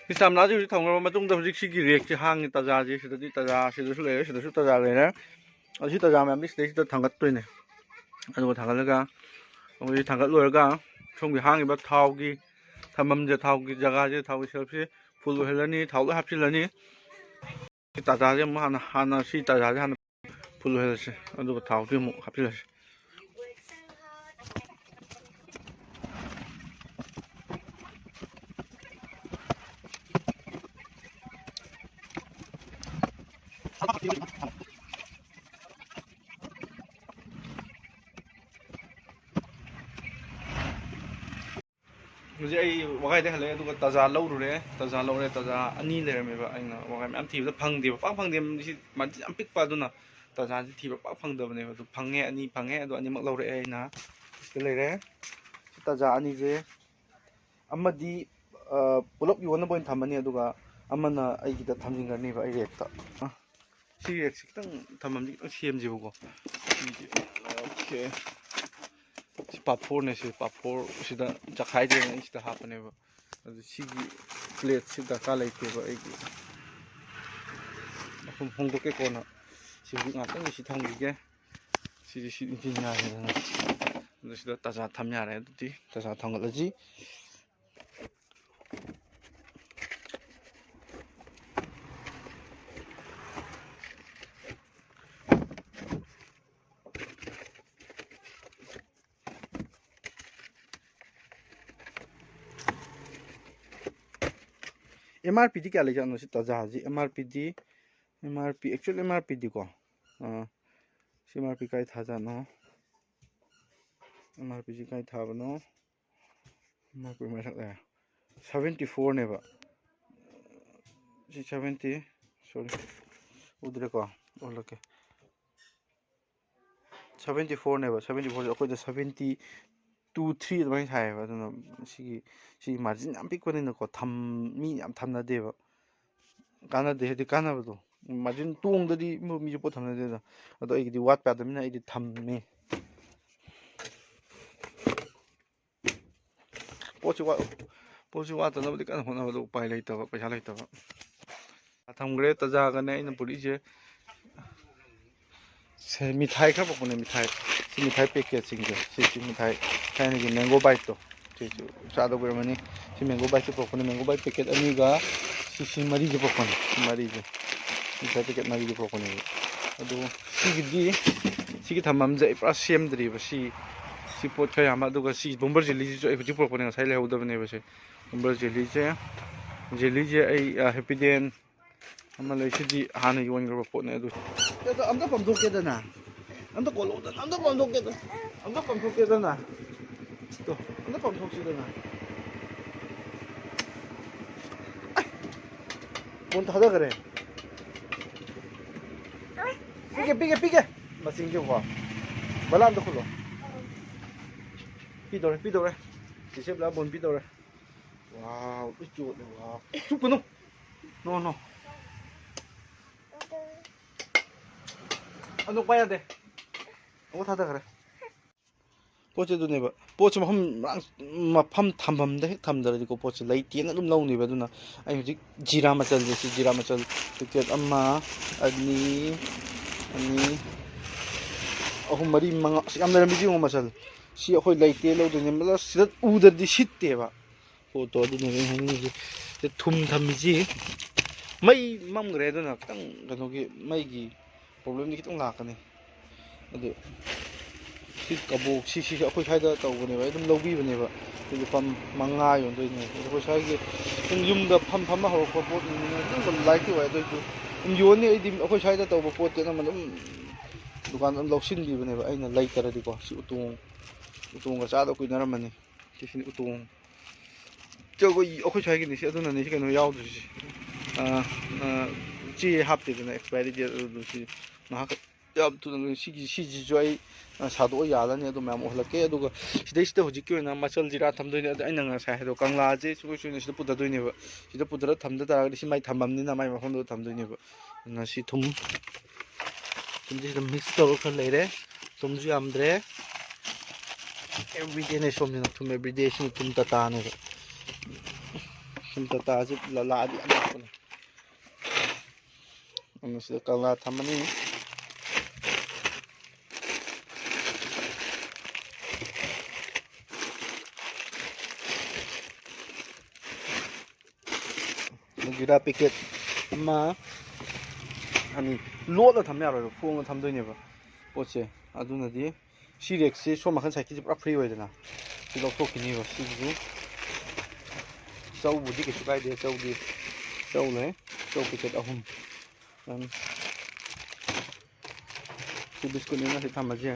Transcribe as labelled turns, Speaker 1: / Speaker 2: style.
Speaker 1: ꯁꯤꯁꯥꯝꯅꯥꯁꯤ ꯍꯧꯖꯤꯛ ꯊꯝꯈ꯭ꯔꯕ ꯃꯇꯨꯡꯗ ꯍꯧꯖꯤꯛ ꯁꯤꯒꯤ ꯔꯦꯛꯁꯤ ꯍꯥꯡꯉꯤ ꯇꯥꯖꯥꯁꯤ ꯁꯤꯗꯗꯤ ꯇꯥꯖꯥ ꯁꯤꯗꯁꯨ ꯂꯩꯔꯦ ꯁꯤꯗꯁꯨ ꯇꯥꯖꯥ ꯂꯩꯔꯦ ꯑꯁꯤ ꯇꯥꯖꯥ ꯃꯌꯥꯝꯗꯤ ꯁꯤꯗꯩꯁꯤꯗ ꯊꯥꯡꯒꯠꯇꯣꯏꯅꯦ ꯑꯗꯨꯒ ꯊꯥꯡꯒꯠꯂꯒ ꯑꯩꯈꯣꯏ ꯊꯥꯡꯒꯠ ꯂꯣꯏꯔꯒ ꯁꯣꯝꯒꯤ ꯍꯥꯡꯉꯤꯕ ꯊꯥꯎꯒꯤ ꯊꯝꯐꯝꯁꯦ ꯊꯥꯎꯒꯤ ꯖꯒꯥꯁꯦ ꯊꯥꯎꯒꯤ ꯁꯦꯜꯐꯁꯦ ꯐꯨꯜ ꯑꯣꯏꯍꯜꯂꯅꯤ ꯊꯥꯎ ꯂꯣꯏ ꯍꯥꯞꯆꯤꯜꯂꯅꯤ ꯁꯤ ꯇꯥꯖꯥꯁꯦ ꯑꯃꯨꯛ ꯍꯥꯟꯅ ꯁꯤ ꯇꯥꯖꯥꯁꯦ ꯍꯥꯟꯅ ꯐꯨꯜ ꯑꯣꯏꯍꯜꯂꯁꯤ ꯑꯗꯨꯒ ꯊꯥꯎꯁꯦ ꯑꯃꯨꯛ ꯍꯥꯞꯆꯤꯜꯂꯁꯤ ꯍꯧꯖꯤꯛ ꯑꯩ ꯋꯥꯒꯥꯏꯗ ꯍꯜꯂꯛꯑꯦ ꯑꯗꯨꯒ ꯇꯥꯖꯥ ꯂꯧꯔꯨꯔꯦ ꯇꯥꯖꯥ ꯂꯧꯔꯦ ꯇꯥꯖꯥ ꯑꯅꯤ ꯂꯩꯔꯝꯃꯦꯕ ꯑꯩꯅ ꯋꯥꯒꯥꯏ ꯃꯌꯥꯝ ꯊꯤꯕꯗ ꯐꯪꯗꯦꯕ ꯄꯥꯛ ꯐꯪꯗꯦ ꯁꯤ ꯃꯥꯗꯤ ꯌꯥꯝ ꯄꯤꯛꯄ ꯑꯗꯨꯅ ꯇꯥꯖꯥꯁꯤ ꯊꯤꯕ ꯄꯥꯛ ꯐꯪꯗꯕꯅꯦꯕ ꯑꯗꯨ ꯐꯪꯉꯦ ꯑꯅꯤ ꯐꯪꯉꯦ ꯑꯗꯨ ꯑꯅꯤꯃꯛ ꯂꯧꯔꯛꯑꯦ ꯑꯩꯅ ꯁꯤꯗ ꯂꯩꯔꯦ ꯁꯤ ꯇꯥꯖꯥ ꯑꯅꯤꯁꯦ ꯑꯃꯗꯤ ꯄꯨꯂꯞ ꯌꯣꯟꯅꯕ ꯑꯣꯏꯅ ꯊꯝꯃꯅꯤ ꯑꯗꯨꯒ ꯑꯃꯅ ꯑꯩꯒꯤꯗ ꯊꯝꯖꯤꯟꯈ꯭ꯔꯅꯦꯕ ꯑꯩ ꯔꯦꯛꯇ ꯁꯤ ꯔꯦꯛꯁꯤ ꯈꯤꯇꯪ ꯊꯝꯐꯝꯁꯤ ꯈꯤꯇꯪ ꯁꯦꯝꯁꯦꯕꯀꯣ ꯑꯣꯀꯦ ꯁꯤ ꯄꯥꯐꯣꯔꯅꯦ ꯁꯤ ꯄꯥꯐꯣꯔ ꯁꯤꯗ ꯆꯈꯥꯏꯗꯦꯅ ꯑꯩ ꯁꯤꯗ ꯍꯥꯞꯄꯅꯦꯕ ꯑꯗꯨ ꯁꯤꯒꯤ ꯄ꯭ꯂꯦꯠꯁꯤ ꯗꯔꯀꯥꯔ ꯂꯩꯇꯦꯕ ꯑꯩꯒꯤ ꯃꯐꯝ ꯍꯣꯡꯗꯣꯛꯀꯦ ꯀꯣꯟꯅ ꯁꯤ ꯍꯧꯖꯤꯛ ꯉꯥꯛꯇꯪꯒꯤ ꯁꯤ ꯊꯝꯈꯤꯒꯦ ꯁꯤꯗꯤ ꯁꯤ ꯏꯟꯖꯤꯟ ꯌꯥꯔꯦꯗꯅ ꯑꯗꯨ ꯁꯤꯗ ꯇꯥꯖꯥ ꯊꯝ ꯌꯥꯔꯦ ꯑꯗꯨꯗꯤ ꯇꯥꯖꯥ ꯊꯥꯡꯒꯠꯂꯁꯤ MRPꯗꯤ ꯀꯌꯥ ꯂꯩꯖꯥꯠꯅꯣ ꯁꯤ ꯇꯥꯖꯥꯁꯤ MRPꯗꯤ ꯑꯦꯛꯆꯨअल MRPꯗꯤꯀꯣ ꯁꯤ MRP ꯀꯥꯏ ꯊꯥꯖꯥꯠꯅꯣ MRPꯁꯤ ꯀꯥꯏ ꯊꯥꯕꯅꯣ MRP ꯃꯁꯛ ꯂꯩꯔꯦ 74ꯅꯦꯕ ꯁꯤ 70 ꯁꯣꯔꯤ ꯎꯗ꯭ꯔꯦꯀꯣ ꯑꯣꯜꯂꯛꯀꯦ 74ꯅꯦꯕ 74ꯁꯦ ꯑꯩꯈꯣꯏꯗ 72-3 ꯑꯗꯨꯃꯥꯏꯅ ꯊꯥꯏꯌꯦꯕ ꯑꯗꯨꯅ ꯁꯤꯒꯤ ꯃꯥꯔꯖꯤꯟ ꯌꯥꯝ ꯄꯤꯛꯄꯅꯤꯅꯀꯣ ꯃꯤ ꯌꯥꯝ ꯊꯝꯅꯗꯦꯕ ꯀꯥꯟꯅꯗꯦ ꯍꯥꯏꯗꯤ ꯀꯥꯟꯅꯕꯗꯣ ꯃꯥꯔꯖꯤꯟ ꯇꯣꯡꯗꯗꯤ ꯃꯤꯁꯨ ꯄꯣꯠ ꯊꯝꯅꯗꯦꯗ ꯑꯗꯣ ꯑꯩꯒꯤꯗꯤ ꯋꯥꯠꯄ ꯌꯥꯗꯕꯅꯤꯅ ꯑꯩꯗꯤ ꯊꯝꯃꯤ ꯄꯣꯠꯁꯤ ꯋꯥꯠꯇꯅꯕꯗꯤ ꯀꯟꯅ ꯍꯣꯠꯅꯕꯗ ꯎꯄꯥꯏ ꯂꯩꯇꯕ ꯄꯩꯁꯥ ꯂꯩꯇꯕ ꯊꯝꯈ꯭ꯔꯦ ꯇꯥꯖꯥꯒꯅꯦ ꯑꯩꯅ ꯄꯨꯔꯛꯏꯁꯦ ꯃꯤꯊꯥꯏ ꯈꯔ ꯄꯣꯛꯄꯅꯦ ꯃꯤꯊꯥꯏ ꯁꯤ ꯃꯤꯊꯥꯏ ꯄꯦꯀꯦꯠꯁꯤꯡꯁꯦ ꯁꯤ ꯃꯤꯊꯥꯏ ꯊꯥꯏꯅꯒꯤ ꯃꯦꯡꯒꯣ ꯕꯥꯏꯠꯇꯣ ꯁꯤꯁꯨ ꯆꯥꯗꯕ ꯑꯣꯏꯔꯝꯃꯅꯤ ꯁꯤ ꯃꯦꯡꯒꯣ ꯕꯥꯏꯠꯁꯦ ꯄꯣꯛꯄꯅꯦ ꯃꯦꯡꯒꯣ ꯕꯥꯏꯠ ꯄꯦꯀꯦꯠ ꯑꯅꯤꯒ ꯁꯤ ꯃꯔꯤꯁꯦ ꯄꯣꯛꯄꯅꯦ ꯁꯤ ꯃꯔꯤꯁꯦ ꯃꯤꯊꯥꯏ ꯄꯦꯀꯦꯠ ꯃꯔꯤꯁꯦ ꯄꯣꯛꯄꯅꯦꯕ ꯑꯗꯨ ꯁꯤꯒꯤ ꯊꯝꯐꯝꯁꯦ ꯑꯩ ꯄꯨꯔꯥ ꯁꯦꯝꯗ꯭ꯔꯤꯕ ꯁꯤ ꯄꯣꯠ ꯈꯔ ꯌꯥꯝꯕ ꯑꯗꯨꯒ ꯁꯤ ꯕꯣꯝꯕꯔ ꯖꯦꯂꯤꯁꯤꯁꯨ ꯑꯩ ꯍꯧꯖꯤꯛ ꯄꯨꯔꯛꯄꯅꯦ ꯉꯁꯥꯏ ꯂꯩꯍꯧꯗꯕꯅꯦꯕ ꯁꯦ ꯕꯣꯝꯕꯔ ꯖꯦꯂꯤꯁꯦ ꯑꯩ ꯍꯦꯄꯤꯗꯦꯟ ꯑꯃ ꯂꯩ ꯁꯤꯗꯤ ꯍꯥꯟꯅ ꯌꯣꯟꯈ꯭ꯔꯕ ꯄꯣꯠꯅꯦ ꯑꯗꯨ ꯑꯝꯇ ꯄꯥꯝꯊꯣꯛꯀꯦꯗꯅ ꯑꯝꯇ ꯀꯣꯜꯂꯛꯎꯗꯅ ꯑꯝꯇ ꯄꯥꯝꯊꯣꯛꯀꯦꯗꯅ ꯑꯝꯇ ꯄꯥꯝꯊꯣꯛꯁꯤꯗꯅ ꯐꯣꯟ ꯊꯥꯗꯈ꯭ꯔꯦ ꯄꯤꯒꯦ ꯃꯁꯤꯡꯁꯦꯀꯣ ꯕꯂꯥ ꯑꯝꯇ ꯈꯨꯜꯂꯣ ꯄꯤꯗꯧꯔꯦ ꯆꯦꯆꯦ ꯕꯂꯥ ꯕꯣꯟ ꯄꯤꯗꯧꯔꯦ ꯋꯥꯎ ꯂꯣꯏ ꯆꯣꯠꯂꯦ ꯋꯥꯎ ꯆꯨꯞꯀꯅꯨ ꯅꯣ ꯑꯗꯨ ꯄꯥꯏ ꯌꯥꯗꯦ ꯑꯃꯨꯛ ꯊꯥꯗꯈ꯭ꯔꯦ ꯄꯣꯠꯁꯦ ꯑꯗꯨꯅꯦꯕ ꯄꯣꯠꯁꯦ ꯃꯐꯝ ꯊꯝꯐꯝꯗ ꯍꯦꯛ ꯊꯝꯗ꯭ꯔꯗꯤꯀꯣ ꯄꯣꯠꯁꯦ ꯂꯩꯇꯦꯅ ꯑꯗꯨꯝ ꯂꯧꯅꯦꯕ ꯑꯗꯨꯅ ꯑꯩ ꯍꯧꯖꯤꯛ ꯖꯤꯔꯥ ꯃꯆꯜꯁꯦ ꯁꯤ ꯖꯤꯔꯥ ꯃꯆꯜ ꯄꯦꯀꯦꯠ 1 2 3 4 5 6 ꯌꯥꯝ ꯂꯩꯔꯝꯃꯤꯁꯤ ꯌꯦꯡꯉꯣ ꯃꯆꯜ ꯁꯤ ꯑꯩꯈꯣꯏ ꯂꯩꯇꯦ ꯂꯧꯗꯣꯏꯅꯦ ꯁꯤꯗ ꯎꯗ꯭ꯔꯗꯤ ꯁꯤꯠꯇꯦꯕ ꯄꯣꯠꯇꯣ ꯑꯗꯨꯅꯦꯕ ꯑꯩ ꯍꯥꯏꯅꯤꯡꯉꯤꯁꯦ ꯊꯨꯝ ꯊꯝꯃꯤꯁꯤ ꯃꯩ ꯃꯝꯈ꯭ꯔꯦ ꯑꯗꯨꯅ ꯈꯤꯇꯪ ꯀꯩꯅꯣꯒꯤ ꯃꯩꯒꯤ ꯄ꯭ꯔꯣꯕ꯭ꯂꯦꯝꯗꯤ ꯈꯤꯇꯪ ꯂꯥꯛꯀꯅꯤ ꯑꯗꯨ ꯁꯤ ꯀꯕꯣꯛ ꯁꯤꯁꯨ ꯑꯩꯈꯣꯏ ꯁ꯭ꯋꯥꯏꯗ ꯇꯧꯕꯅꯦꯕ ꯑꯩ ꯑꯗꯨꯝ ꯂꯧꯕꯤꯕꯅꯦꯕ ꯂꯨꯄꯥ 5 ꯌꯣꯟꯗꯣꯏꯅꯦ ꯑꯩꯈꯣꯏ ꯁ꯭ꯋꯥꯏꯒꯤ ꯑꯗꯨꯝ ꯌꯨꯝꯗ ꯐꯝꯃ ꯍꯧꯔꯛꯄ ꯄꯣꯠꯅꯤꯅ ꯑꯗꯨꯝ ꯂꯥꯏꯛꯇꯤ ꯑꯣꯏ ꯑꯗꯨꯏꯁꯨ ꯑꯗꯨꯝ ꯌꯣꯟꯅꯤ ꯑꯩꯗꯤ ꯑꯩꯈꯣꯏ ꯁ꯭ꯋꯥꯏꯗ ꯇꯧꯕ ꯄꯣꯠꯇꯤ ꯑꯗꯨꯝ ꯗꯨꯀꯥꯟꯗ ꯑꯗꯨꯝ ꯂꯧꯁꯤꯟꯕꯤꯕꯅꯦꯕ ꯑꯩꯅ ꯂꯩꯇ꯭ꯔꯗꯤꯀꯣ ꯁꯤ ꯎꯇꯣꯡꯒ ꯆꯥꯗ ꯀꯨꯏꯅꯔꯝꯃꯅꯤ ꯁꯤꯁꯤꯅꯤ ꯎꯇꯣꯡ ꯑꯩꯈꯣꯏ ꯁ꯭ꯋꯥꯏꯒꯤꯅꯤ ꯁꯤ ꯑꯗꯨꯅꯅꯤ ꯁꯤ ꯀꯩꯅꯣ ꯌꯥꯎꯗ꯭ꯔꯤꯁꯤ ꯆꯦ ꯍꯥꯞꯇꯦꯗꯅ ꯑꯦꯛꯁꯄꯥꯏꯔꯤ ꯗꯦꯠ ꯑꯗꯨ ꯁꯤ ꯉꯥꯏꯍꯥꯛ ꯌꯥꯝ ꯊꯨꯅ ꯁꯤꯁꯤꯁꯨ ꯑꯩ ꯁꯥꯗꯣꯛꯑ ꯌꯥꯜꯂꯅꯤ ꯑꯗꯨ ꯃꯌꯥꯝ ꯑꯣꯏꯍꯜꯂꯛꯀꯦ ꯑꯗꯨꯒ ꯁꯤꯗꯩꯁꯤꯗ ꯍꯧꯖꯤꯛꯀꯤ ꯑꯣꯏꯅ ꯃꯆꯜ ꯖꯤꯔꯥ ꯊꯝꯗꯣꯏꯅꯦ ꯑꯗꯣ ꯑꯩꯅ ꯉꯁꯥꯏ ꯍꯥꯏꯗꯣ ꯀꯪꯂꯥꯁꯦ ꯁꯨꯡꯁꯣꯏ ꯁꯤꯗ ꯄꯨꯊꯗꯣꯏꯅꯦꯕ ꯁꯤꯗ ꯄꯨꯊꯔ ꯊꯝꯗ ꯇꯥꯔꯒꯗꯤ ꯁꯤ ꯃꯥꯏ ꯊꯝꯐꯝꯅꯤꯅ ꯃꯥꯏ ꯃꯐꯝꯗꯨꯗ ꯊꯝꯗꯣꯏꯅꯦꯕ ꯑꯗꯨꯅ ꯁꯤ ꯊꯨꯝꯁꯤ ꯁꯤꯗ ꯃꯤꯛꯁ ꯇꯧꯔ ꯈꯔ ꯂꯩꯔꯦ ꯊꯨꯝꯁꯨ ꯌꯥꯝꯗ꯭ꯔꯦ ꯑꯦꯕ꯭ꯔꯤꯗꯦꯅꯦ ꯁꯣꯝꯁꯤꯅ ꯊꯨꯝ ꯑꯦꯕ꯭ꯔꯤꯗꯦ ꯁꯤꯅ ꯊꯨꯝ ꯇꯥꯇꯥꯅꯦꯕ ꯁꯨꯝ ꯇꯇꯥꯁꯤ ꯂꯥꯛꯑꯗꯤ ꯌꯥꯝ ꯂꯥꯛꯄꯅꯦ ꯑꯗꯨꯅ ꯁꯤꯗ ꯀꯪꯂꯥ ꯊꯝꯃꯅꯤ ꯖꯤꯔꯥ ꯄꯦꯀꯦꯠ ꯑꯃ ꯑꯅꯤ ꯂꯣꯠꯂ ꯊꯝ ꯌꯥꯔꯣꯏꯕ ꯐꯣꯡꯅ ꯊꯝꯗꯣꯏꯅꯦꯕ ꯄꯣꯠꯁꯦ ꯑꯗꯨꯅꯗꯤ ꯁꯤ ꯔꯦꯛꯁꯤ ꯁꯣꯝ ꯅꯥꯀꯟ ꯁꯥꯏꯠꯀꯤꯁꯤ ꯄꯨꯔꯥ ꯐ꯭ꯔꯤ ꯑꯣꯏꯗꯅ ꯁꯤ ꯂꯧꯊꯣꯛꯈꯤꯅꯦꯕ ꯁꯤꯒꯤꯁꯨ ꯆꯧꯕꯨꯗꯤ ꯀꯩꯁꯨ ꯀꯥꯏꯗꯦ ꯆꯧꯗꯤ ꯆꯧ ꯂꯩ ꯆꯧ ꯄꯦꯀꯦꯠ 3 ꯁꯤ ꯕꯤꯁꯀꯨꯠꯅꯤꯅ ꯁꯤ ꯊꯝꯃꯁꯦ